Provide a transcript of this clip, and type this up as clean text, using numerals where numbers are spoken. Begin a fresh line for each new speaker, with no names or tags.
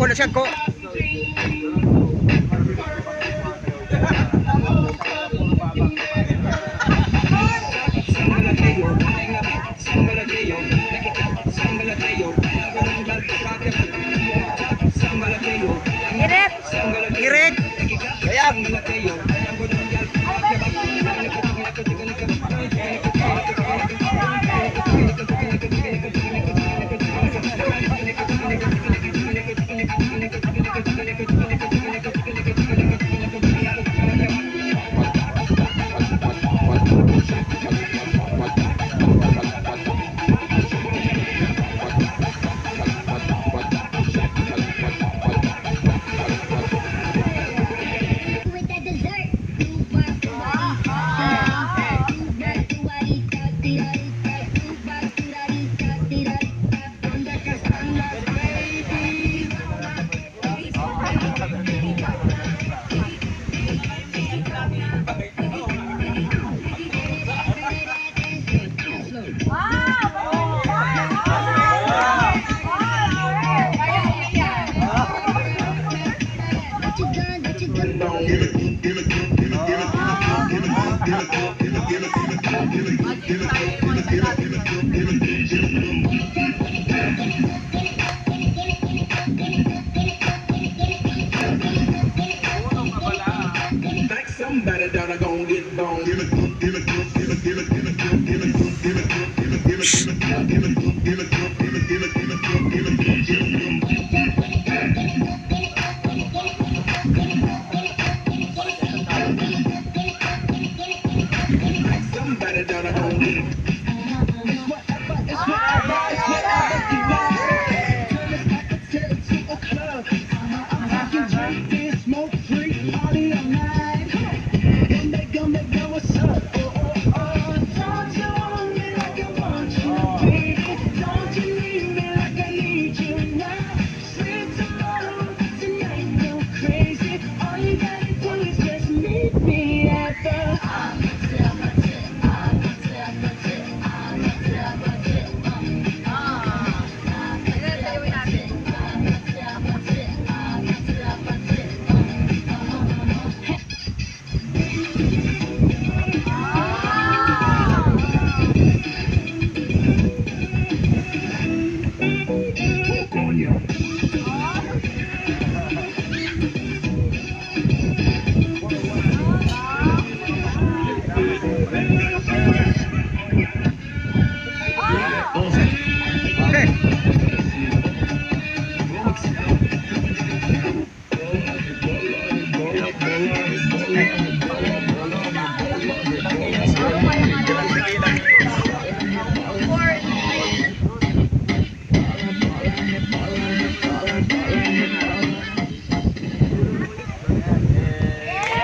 ko na siya ko.
Irit.
Irit. Kaya.
Somebody that I gon' get bone. Somebody that I gon' get. Smoke free, party all night. Gonna go, what's up? Don't you want me like I want you, baby? Don't you need me like I need you now? Sleep tomorrow, tonight go crazy. All you gotta do is just meet me at the
Okay.